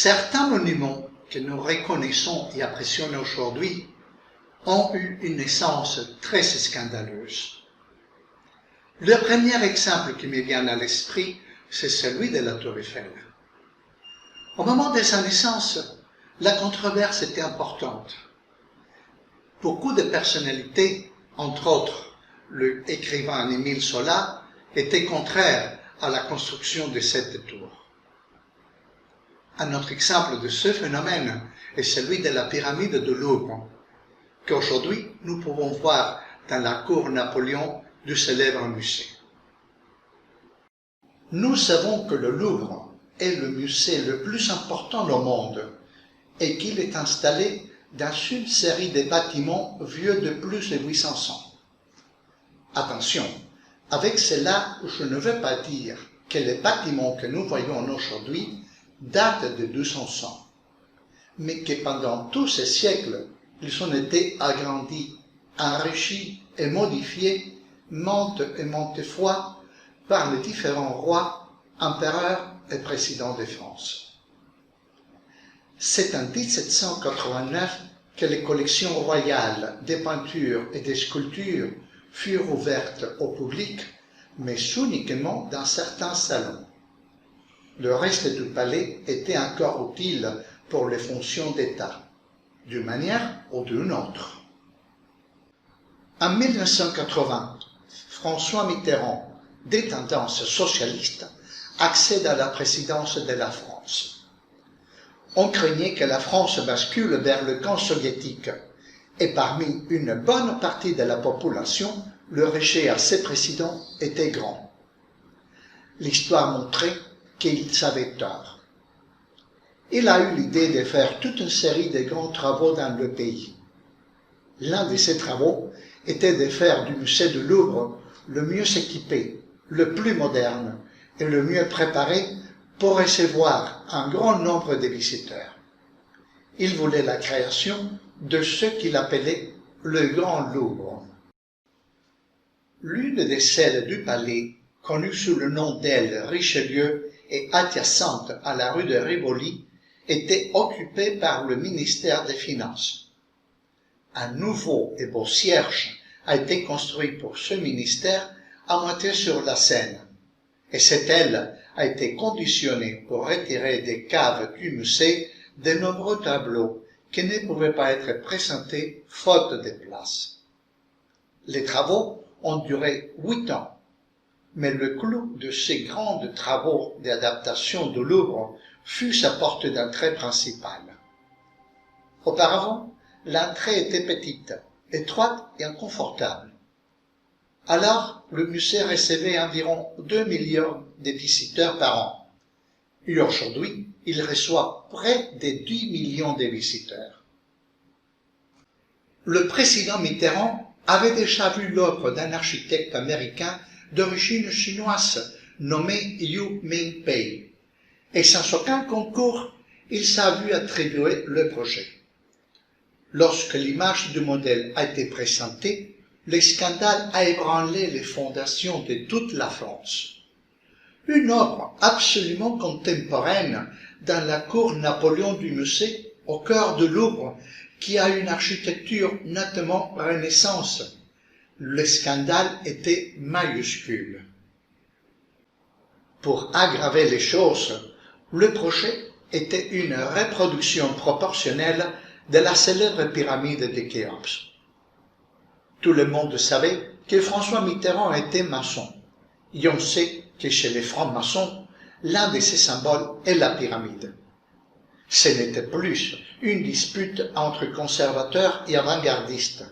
Certains monuments que nous reconnaissons et apprécions aujourd'hui ont eu une naissance très scandaleuse. Le premier exemple qui me vient à l'esprit, c'est celui de la Tour Eiffel. Au moment de sa naissance, la controverse était importante. Beaucoup de personnalités, entre autres l'écrivain Émile Zola, étaient contraires à la construction de cette tour. Un autre exemple de ce phénomène est celui de la pyramide de Louvre, qu'aujourd'hui nous pouvons voir dans la cour Napoléon du célèbre musée. Nous savons que le Louvre est le musée le plus important au monde et qu'il est installé dans une série de bâtiments vieux de plus de 800 ans. Attention, avec cela, je ne veux pas dire que les bâtiments que nous voyons aujourd'hui datent de 200 ans, mais que pendant tous ces siècles, ils ont été agrandis, enrichis et modifiés maintes et maintes fois par les différents rois, empereurs et présidents de France. C'est en 1789 que les collections royales des peintures et des sculptures furent ouvertes au public, mais uniquement dans certains salons. Le reste du palais était encore utile pour les fonctions d'État, d'une manière ou d'une autre. En 1980, François Mitterrand, des tendances socialistes, accède à la présidence de la France. On craignait que la France bascule vers le camp soviétique, et parmi une bonne partie de la population, le rejet à ce président était grand. L'histoire montrait qu'il savait tort. Il a eu l'idée de faire toute une série de grands travaux dans le pays. L'un de ces travaux était de faire du musée du Louvre le mieux équipé, le plus moderne et le mieux préparé pour recevoir un grand nombre de visiteurs. Il voulait la création de ce qu'il appelait le Grand Louvre. L'une des celles du palais, connue sous le nom d'aile Richelieu et adjacente à la rue de Rivoli, était occupée par le ministère des Finances. Un nouveau et beau cierge a été construit pour ce ministère à moitié sur la Seine, et cette aile a été conditionnée pour retirer des caves du musée de nombreux tableaux qui ne pouvaient pas être présentés faute de place. Les travaux ont duré 8 ans, mais le clou de ces grands travaux d'adaptation du Louvre fut sa porte d'entrée principale. Auparavant, l'entrée était petite, étroite et inconfortable. Alors, le musée recevait environ 2 millions de visiteurs par an. Et aujourd'hui, il reçoit près de 10 millions de visiteurs. Le président Mitterrand avait déjà vu l'œuvre d'un architecte américain d'origine chinoise nommé Yu Ming-pei, et sans aucun concours, il s'est vu attribuer le projet. Lorsque l'image du modèle a été présentée, le scandale a ébranlé les fondations de toute la France. Une œuvre absolument contemporaine dans la cour Napoléon du musée, au cœur du Louvre, qui a une architecture nettement renaissance. Le scandale était majuscule. Pour aggraver les choses, le projet était une reproduction proportionnelle de la célèbre pyramide de Khéops. Tout le monde savait que François Mitterrand était maçon, et on sait que chez les francs-maçons, l'un de ses symboles est la pyramide. Ce n'était plus une dispute entre conservateurs et avant-gardistes,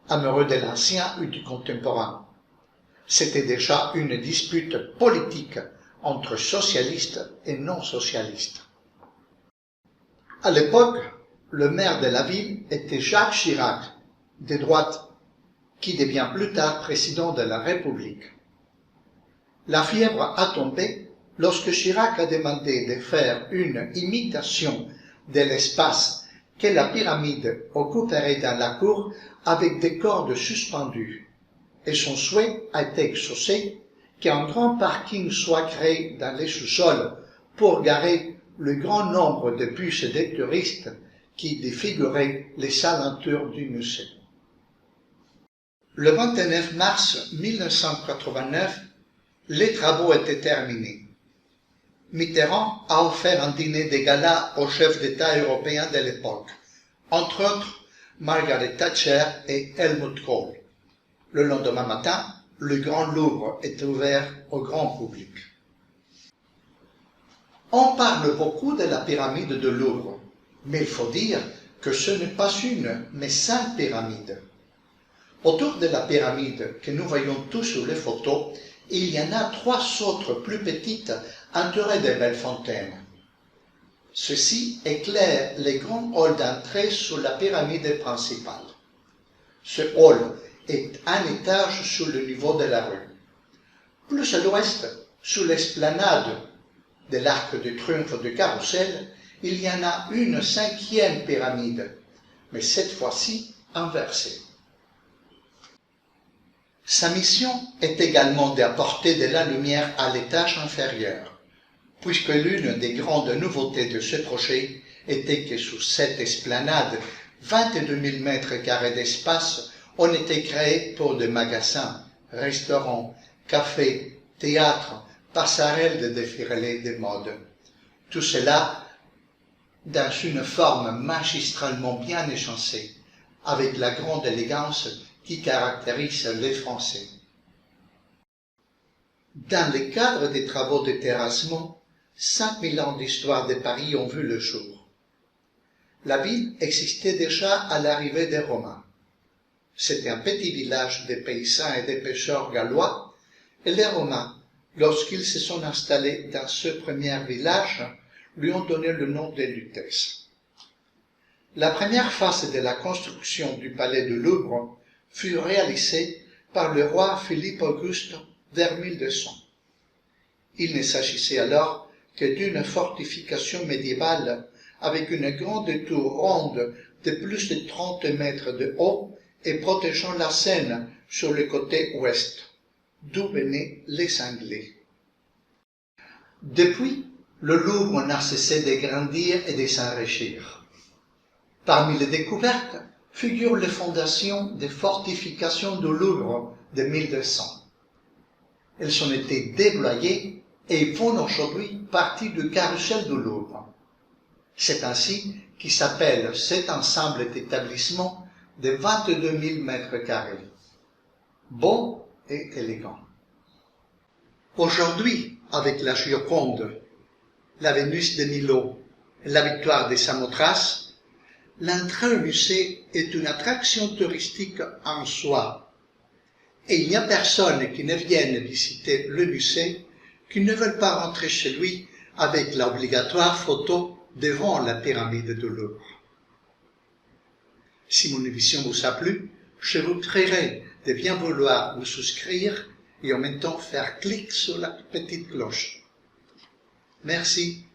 amoureux de l'ancien ou du contemporain. C'était déjà une dispute politique entre socialistes et non-socialistes. À l'époque, le maire de la ville était Jacques Chirac, de droite, qui devient plus tard président de la République. La fièvre a tombé lorsque Chirac a demandé de faire une imitation de l'espace que la pyramide occuperait dans la cour avec des cordes suspendues, et son souhait a été exaucé qu'un grand parking soit créé dans les sous-sols pour garer le grand nombre de bus et de touristes qui défiguraient les alentours du musée. Le 29 mars 1989, les travaux étaient terminés. Mitterrand a offert un dîner de gala aux chefs d'État européens de l'époque, entre autres Margaret Thatcher et Helmut Kohl. Le lendemain matin, le Grand Louvre est ouvert au grand public. On parle beaucoup de la pyramide de Louvre, mais il faut dire que ce n'est pas une, mais 5 pyramides. Autour de la pyramide que nous voyons tous sur les photos, il y en a 3 autres plus petites entourées de belles fontaines. Ceci éclaire les grands halls d'entrée sur la pyramide principale. Ce hall est un étage sous le niveau de la rue. Plus à l'ouest, sous l'esplanade de l'Arc de Triomphe de Carrousel, il y en a une 5e pyramide, mais cette fois-ci inversée. Sa mission est également d'apporter de la lumière à l'étage inférieur, puisque l'une des grandes nouveautés de ce projet était que sous cette esplanade, 22 000 mètres carrés d'espace ont été créés pour des magasins, restaurants, cafés, théâtres, passerelles de défilés de mode. Tout cela dans une forme magistralement bien échancée, avec la grande élégance qui caractérise les Français. Dans le cadre des travaux de terrassement, 5000 ans d'histoire de Paris ont vu le jour. La ville existait déjà à l'arrivée des Romains. C'était un petit village de paysans et de pêcheurs gallois, et les Romains, lorsqu'ils se sont installés dans ce premier village, lui ont donné le nom de Lutèce. La première phase de la construction du palais de Louvre fut réalisée par le roi Philippe Auguste vers 1200. Il ne s'agissait alors que d'une fortification médiévale avec une grande tour ronde de plus de 30 mètres de haut et protégeant la Seine sur le côté ouest, d'où venaient les Anglais. Depuis, le Louvre n'a cessé de grandir et de s'enrichir. Parmi les découvertes figurent les fondations des fortifications du Louvre de 1200. Elles ont été déployées et font aujourd'hui partie du carrousel du Louvre. C'est ainsi qu'il s'appelle cet ensemble d'établissements de 22 000 mètres carrés, beau et élégant. Aujourd'hui, avec la Gioconde, la Vénus de Milo et la Victoire de Samothrace, l'entrée au musée est une attraction touristique en soi. Et il n'y a personne qui ne vienne visiter le musée qui ne veuille pas rentrer chez lui avec l'obligatoire photo devant la pyramide de Louvre. Si mon émission vous a plu, je vous prierai de bien vouloir vous souscrire et en même temps faire clic sur la petite cloche. Merci.